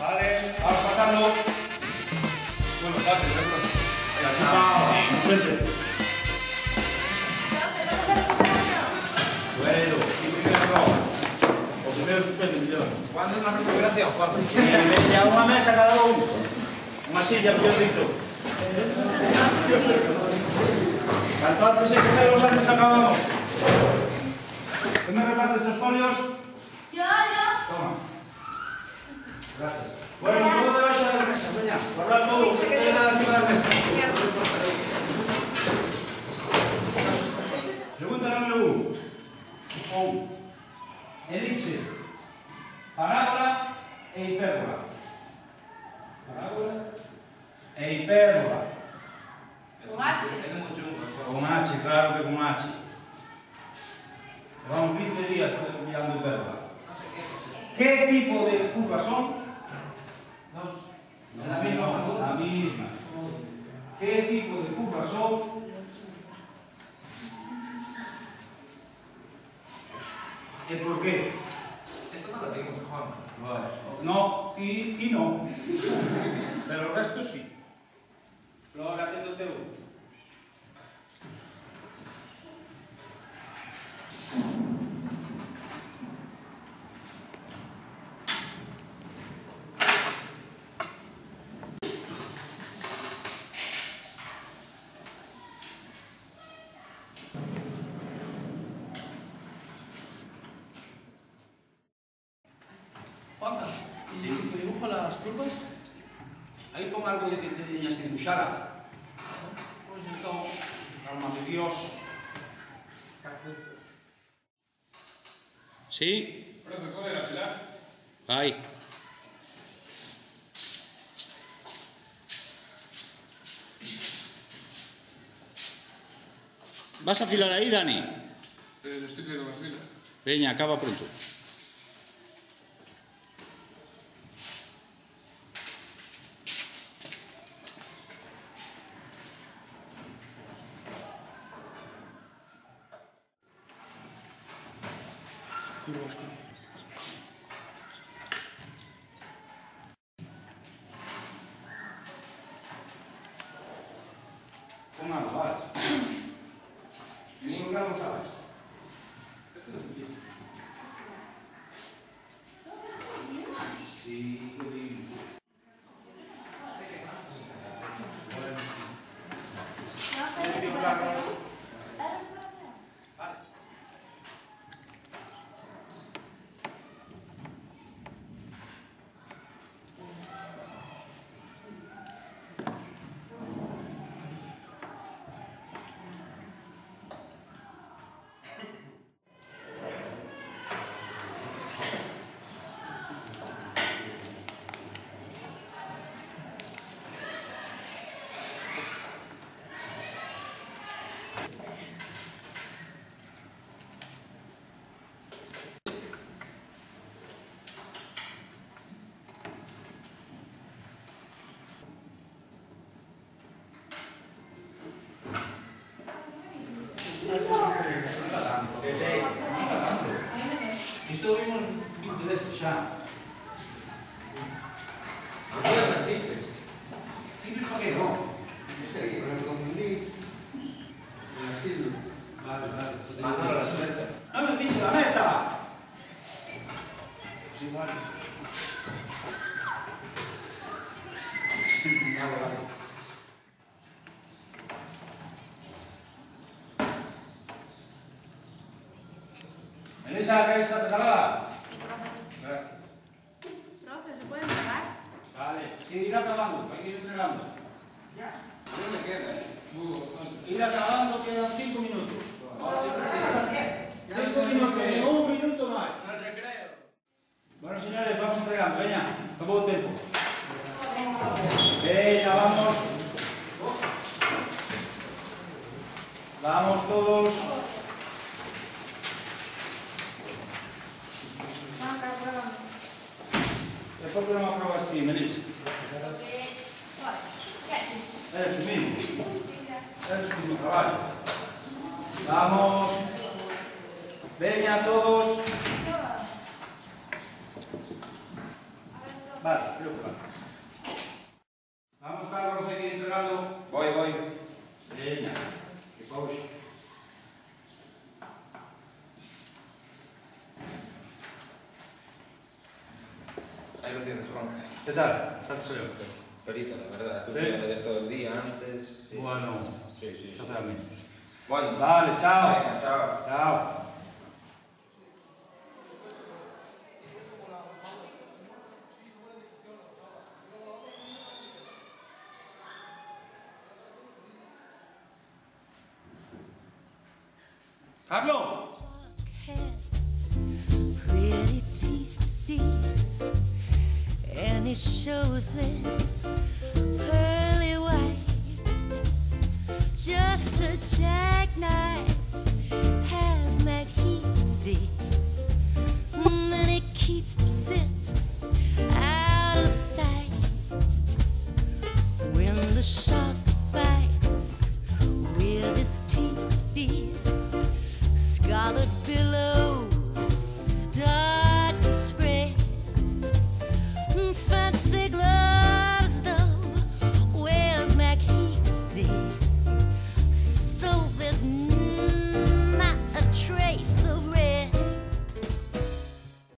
Vale, vamos pasando. Bueno, fácil, ¿verdad? Y así va, siempre. Bueno, y primero, o primero suspenden, yo. ¿Cuándo es la recuperación, Juan? Ya una mesa cada uno. Una silla, yo grito. Cuanto antes empecemos, antes acabamos. ¿Qué me repartes estos folios? Yo. Toma. Gracias. Bueno, todo debajo de la mesa, venga. Guardar todo, que se quede nada encima de la mesa. Pregunta número 1. Elipse, parábola e hipérbola. ¿Parábola? E hipérbola. Con H. Con H, claro que con H. Llevamos 20 días mirando hipérbola. ¿Qué tipo de curvas son? Dos. La misma. La misma. ¿Qué tipo de curvas son? ¿Y por qué? Esto no lo dimos, Juan. No, ti no. Pero el resto sí. Pero ahora haciéndote uno. Juanca, ¿y si te dibujo las curvas? Aí pon algo de que teñas que dibuxar. Pois entón, alma de Dios. Sí? Profe, ¿cuál era? ¿Será? Vai. Vas a afilar aí, Dani? Lo estoy pidiendo más fila. Veña, acaba pronto. Con algo, vale. Ni un gramo sabes. Esto es difícil. Sí, qué lindo. Isto vimos 20 veces xa. Algunas artistas. Simples para que non? No sé, no me confundí. El estilo. Vale, vale. Manolo, la suerte. ¡No me pinche la mesa! Pues igual. Vale, vale. Melissa, ¿qué está preparada? Sí, profe. Gracias. Profe, ¿se puede entregar? Vale, sí, ir acabando, hay que ir entregando. Ya. No me queda, ¿eh? Ir acabando, quedan 5 minutos. Siempre sí. 5 minutos, ni un minuto más. El recreo. Bueno, señores, vamos entregando, venga, acabó el tiempo. Venga, vamos. Vamos todos. ¿Por qué no me apruebas ti, Melissa? Eres tú mismo. Eres tu mismo trabajo. Vamos. Venga todos. Vale, creo que vale. Vamos, Carlos, a seguir entregando. Voy. Venga, que pausa. Ahí lo tienes, Juanca. ¿Qué tal? ¿Qué tal salió? Perito, la verdad. Estuve ¿Sí? estudiando ayer todo el día antes. Sí. Bueno, Sí. eso será menos. Bueno. Vale, chao. Venga, chao. Chao. Carlos. Pretty teeth deep, and it shows that